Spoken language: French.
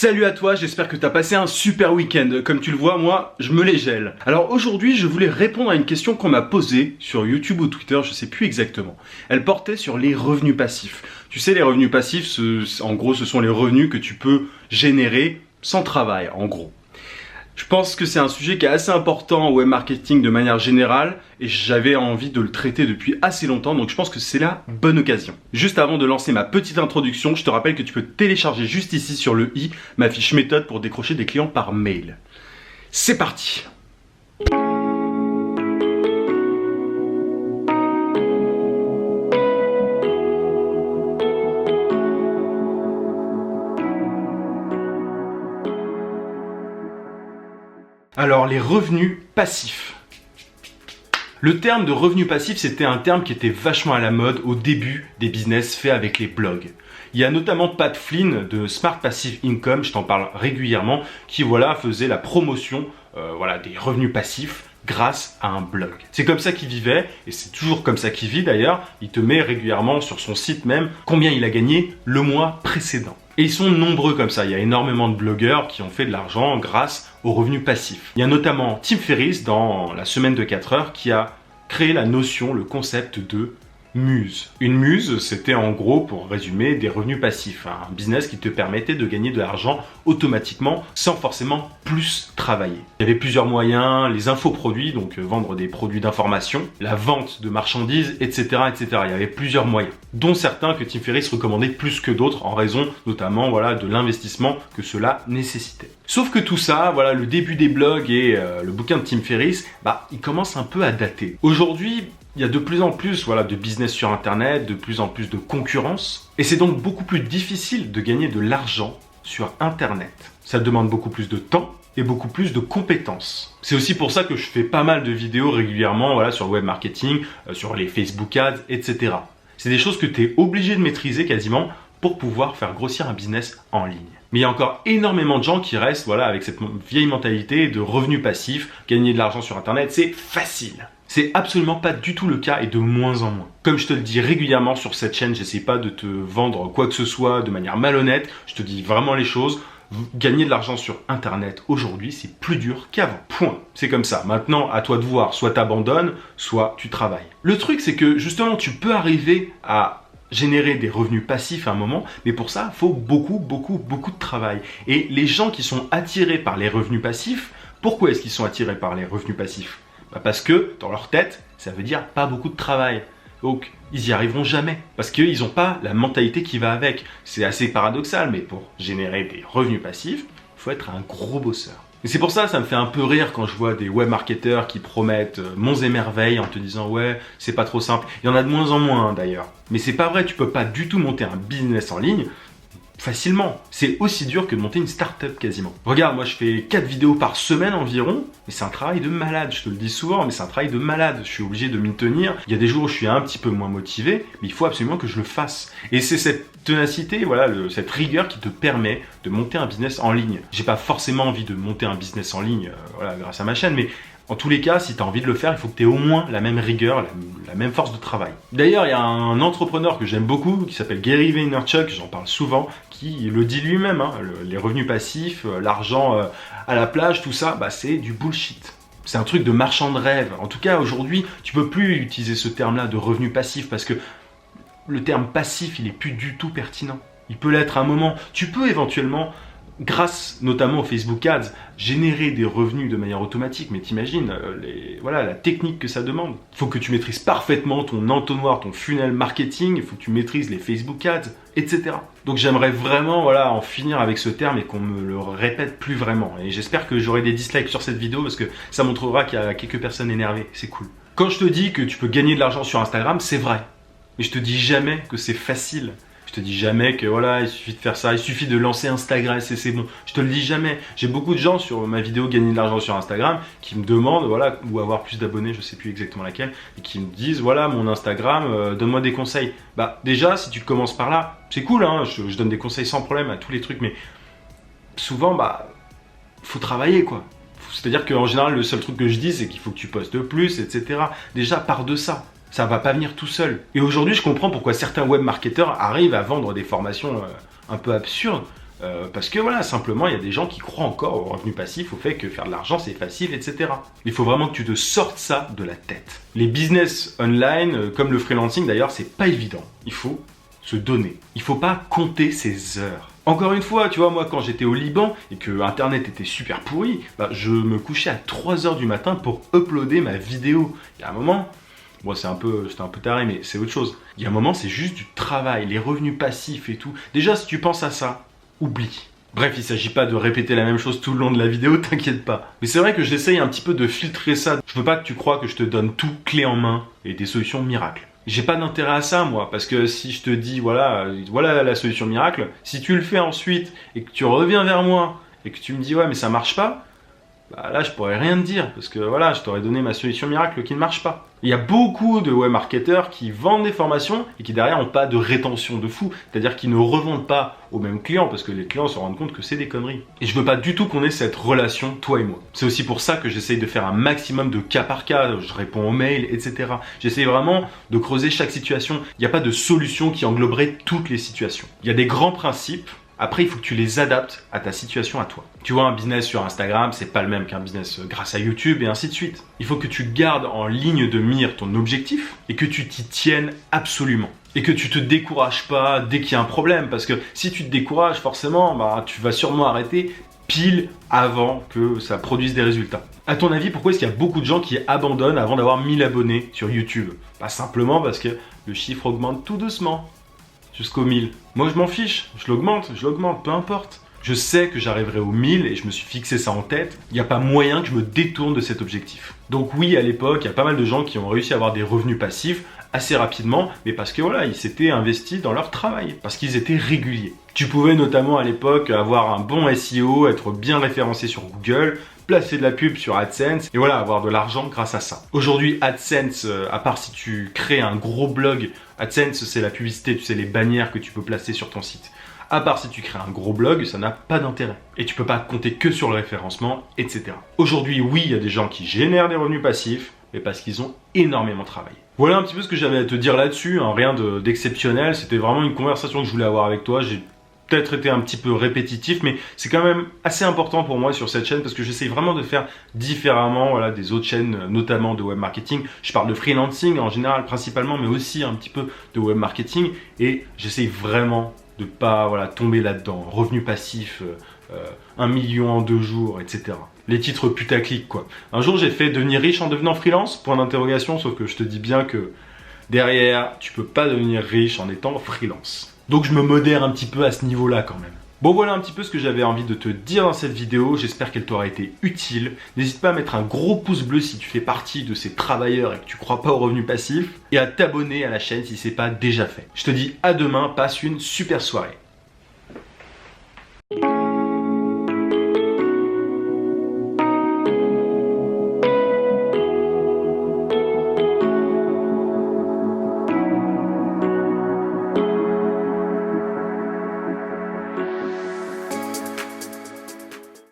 Salut à toi, j'espère que tu as passé un super week-end. Comme tu le vois, moi, je me les gèle. Alors aujourd'hui, je voulais répondre à une question qu'on m'a posée sur YouTube ou Twitter, je sais plus exactement. Elle portait sur les revenus passifs. Tu sais, les revenus passifs, en gros, ce sont les revenus que tu peux générer sans travail, en gros. Je pense que c'est un sujet qui est assez important au web marketing de manière générale et j'avais envie de le traiter depuis assez longtemps, donc je pense que c'est la bonne occasion. Juste avant de lancer ma petite introduction, je te rappelle que tu peux télécharger juste ici sur le i ma fiche méthode pour décrocher des clients par mail. C'est parti! Alors, les revenus passifs. Le terme de revenu passif, c'était un terme qui était vachement à la mode au début des business faits avec les blogs. Il y a notamment Pat Flynn de Smart Passive Income, je t'en parle régulièrement, qui faisait la promotion des revenus passifs grâce à un blog. C'est comme ça qu'il vivait, et c'est toujours comme ça qu'il vit d'ailleurs. Il te met régulièrement sur son site même combien il a gagné le mois précédent. Et ils sont nombreux comme ça, il y a énormément de blogueurs qui ont fait de l'argent grâce aux revenus passifs. Il y a notamment Tim Ferriss dans la semaine de 4 heures qui a créé la notion, le concept de muse. Une muse, c'était en gros, pour résumer, des revenus passifs. Un business qui te permettait de gagner de l'argent automatiquement sans forcément plus travailler. Il y avait plusieurs moyens, les infoproduits, donc vendre des produits d'information, la vente de marchandises, etc., etc. Il y avait plusieurs moyens, dont certains que Tim Ferriss recommandait plus que d'autres en raison notamment de l'investissement que cela nécessitait. Sauf que tout ça, le début des blogs et le bouquin de Tim Ferriss, il commence un peu à dater. Aujourd'hui, il y a de plus en plus de business sur Internet, de plus en plus de concurrence. Et c'est donc beaucoup plus difficile de gagner de l'argent sur Internet. Ça demande beaucoup plus de temps et beaucoup plus de compétences. C'est aussi pour ça que je fais pas mal de vidéos régulièrement sur le web marketing, sur les Facebook Ads, etc. C'est des choses que tu es obligé de maîtriser quasiment pour pouvoir faire grossir un business en ligne. Mais il y a encore énormément de gens qui restent avec cette vieille mentalité de revenus passifs, gagner de l'argent sur Internet, c'est facile. C'est absolument pas du tout le cas et de moins en moins. Comme je te le dis régulièrement sur cette chaîne, j'essaie pas de te vendre quoi que ce soit de manière malhonnête, je te dis vraiment les choses. Gagner de l'argent sur Internet aujourd'hui, c'est plus dur qu'avant. Point. C'est comme ça. Maintenant, à toi de voir. Soit tu abandonnes, soit tu travailles. Le truc, c'est que justement, tu peux arriver à générer des revenus passifs à un moment, mais pour ça, il faut beaucoup de travail. Et les gens qui sont attirés par les revenus passifs, pourquoi est-ce qu'ils sont attirés par les revenus passifs ? Parce que dans leur tête, ça veut dire pas beaucoup de travail. Donc, ils y arriveront jamais. Parce qu'ils n'ont pas la mentalité qui va avec. C'est assez paradoxal, mais pour générer des revenus passifs, il faut être un gros bosseur. Et c'est pour ça me fait un peu rire quand je vois des web marketeurs qui promettent monts et merveilles en te disant ouais, c'est pas trop simple. Il y en a de moins en moins d'ailleurs. Mais c'est pas vrai, tu peux pas du tout monter un business en ligne facilement. C'est aussi dur que de monter une start-up quasiment. Regarde, moi je fais 4 vidéos par semaine environ, mais c'est un travail de malade, je te le dis souvent, mais c'est un travail de malade. Je suis obligé de m'y tenir. Il y a des jours où je suis un petit peu moins motivé, mais il faut absolument que je le fasse. Et c'est cette ténacité, cette rigueur qui te permet de monter un business en ligne. J'ai pas forcément envie de monter un business en ligne grâce à ma chaîne, mais en tous les cas, si tu as envie de le faire, il faut que tu aies au moins la même rigueur, la même force de travail. D'ailleurs, il y a un entrepreneur que j'aime beaucoup qui s'appelle Gary Vaynerchuk, j'en parle souvent, qui le dit lui-même, les revenus passifs, l'argent à la plage, tout ça, c'est du bullshit. C'est un truc de marchand de rêve. En tout cas, aujourd'hui, tu peux plus utiliser ce terme-là de revenus passifs parce que le terme passif, il est plus du tout pertinent. Il peut l'être à un moment. Tu peux éventuellement, grâce notamment au Facebook Ads, générer des revenus de manière automatique, mais t'imagines la technique que ça demande. Il faut que tu maîtrises parfaitement ton entonnoir, ton funnel marketing, il faut que tu maîtrises les Facebook Ads, etc. Donc j'aimerais vraiment en finir avec ce terme et qu'on me le répète plus vraiment. Et j'espère que j'aurai des dislikes sur cette vidéo parce que ça montrera qu'il y a quelques personnes énervées, c'est cool. Quand je te dis que tu peux gagner de l'argent sur Instagram, c'est vrai. Mais je te dis jamais que c'est facile. Je te dis jamais que il suffit de faire ça, il suffit de lancer Instagram et c'est bon. Je te le dis jamais. J'ai beaucoup de gens sur ma vidéo gagner de l'argent sur Instagram qui me demandent ou avoir plus d'abonnés, je sais plus exactement laquelle, et qui me disent mon Instagram, donne-moi des conseils. Déjà si tu commences par là, c'est cool je donne des conseils sans problème à tous les trucs, mais souvent faut travailler quoi. C'est-à-dire qu'en général le seul truc que je dis c'est qu'il faut que tu postes plus, etc. Déjà pars de ça. Ça va pas venir tout seul. Et aujourd'hui, je comprends pourquoi certains web marketeurs arrivent à vendre des formations un peu absurdes Parce que voilà, simplement, il y a des gens qui croient encore au revenu passif, au fait que faire de l'argent c'est facile, etc. Il faut vraiment que tu te sortes ça de la tête. Les business online, comme le freelancing d'ailleurs, c'est pas évident. Il faut se donner. Il faut pas compter ses heures. Encore une fois, tu vois, moi quand j'étais au Liban et que Internet était super pourri, je me couchais à 3h du matin pour uploader ma vidéo. Il y a un moment, bon c'était un peu taré, mais c'est autre chose. Il y a un moment, c'est juste du travail, les revenus passifs et tout. Déjà, si tu penses à ça, oublie. Bref, il s'agit pas de répéter la même chose tout le long de la vidéo, t'inquiète pas. Mais c'est vrai que j'essaye un petit peu de filtrer ça. Je veux pas que tu crois que je te donne tout clé en main et des solutions miracles. J'ai pas d'intérêt à ça, moi, parce que si je te dis, voilà la solution miracle, si tu le fais ensuite et que tu reviens vers moi et que tu me dis, ouais, mais ça marche pas, là, je pourrais rien te dire, parce que voilà, je t'aurais donné ma solution miracle qui ne marche pas. Il y a beaucoup de web marketeurs qui vendent des formations et qui derrière n'ont pas de rétention de fou, c'est-à-dire qu'ils ne revendent pas aux mêmes clients parce que les clients se rendent compte que c'est des conneries. Et je veux pas du tout qu'on ait cette relation, toi et moi. C'est aussi pour ça que j'essaye de faire un maximum de cas par cas, je réponds aux mails, etc. J'essaye vraiment de creuser chaque situation. Il n'y a pas de solution qui engloberait toutes les situations. Il y a des grands principes. Après, il faut que tu les adaptes à ta situation, à toi. Tu vois, un business sur Instagram, c'est pas le même qu'un business grâce à YouTube et ainsi de suite. Il faut que tu gardes en ligne de mire ton objectif et que tu t'y tiennes absolument. Et que tu te décourages pas dès qu'il y a un problème. Parce que si tu te décourages, forcément, tu vas sûrement arrêter pile avant que ça produise des résultats. À ton avis, pourquoi est-ce qu'il y a beaucoup de gens qui abandonnent avant d'avoir 1000 abonnés sur YouTube? Pas simplement parce que le chiffre augmente tout doucement. Jusqu'au 1000. Moi je m'en fiche, je l'augmente, peu importe. Je sais que j'arriverai aux 1000 et je me suis fixé ça en tête. Il n'y a pas moyen que je me détourne de cet objectif. Donc oui, à l'époque, il y a pas mal de gens qui ont réussi à avoir des revenus passifs assez rapidement, mais parce que voilà, ils s'étaient investis dans leur travail, parce qu'ils étaient réguliers. Tu pouvais notamment à l'époque avoir un bon SEO, être bien référencé sur Google, placer de la pub sur AdSense et voilà, avoir de l'argent grâce à ça. Aujourd'hui, AdSense, à part si tu crées un gros blog, AdSense c'est la publicité, tu sais, les bannières que tu peux placer sur ton site. À part si tu crées un gros blog, ça n'a pas d'intérêt. Et tu peux pas compter que sur le référencement, etc. Aujourd'hui, oui, il y a des gens qui génèrent des revenus passifs, mais parce qu'ils ont énormément travaillé. Voilà un petit peu ce que j'avais à te dire là-dessus, hein, rien d'exceptionnel, c'était vraiment une conversation que je voulais avoir avec toi. J'ai peut-être été un petit peu répétitif, mais c'est quand même assez important pour moi sur cette chaîne parce que j'essaye vraiment de faire différemment voilà, des autres chaînes, notamment de web marketing. Je parle de freelancing en général principalement, mais aussi un petit peu de web marketing et j'essaye vraiment de pas tomber là-dedans. Revenu passif, 1 million en 2 jours, etc. Les titres putaclic quoi. Un jour j'ai fait devenir riche en devenant freelance, point d'interrogation, sauf que je te dis bien que derrière, tu peux pas devenir riche en étant freelance. Donc je me modère un petit peu à ce niveau-là quand même. Bon voilà un petit peu ce que j'avais envie de te dire dans cette vidéo, j'espère qu'elle t'aura été utile. N'hésite pas à mettre un gros pouce bleu si tu fais partie de ces travailleurs et que tu crois pas au revenu passif et à t'abonner à la chaîne si c'est pas déjà fait. Je te dis à demain, passe une super soirée.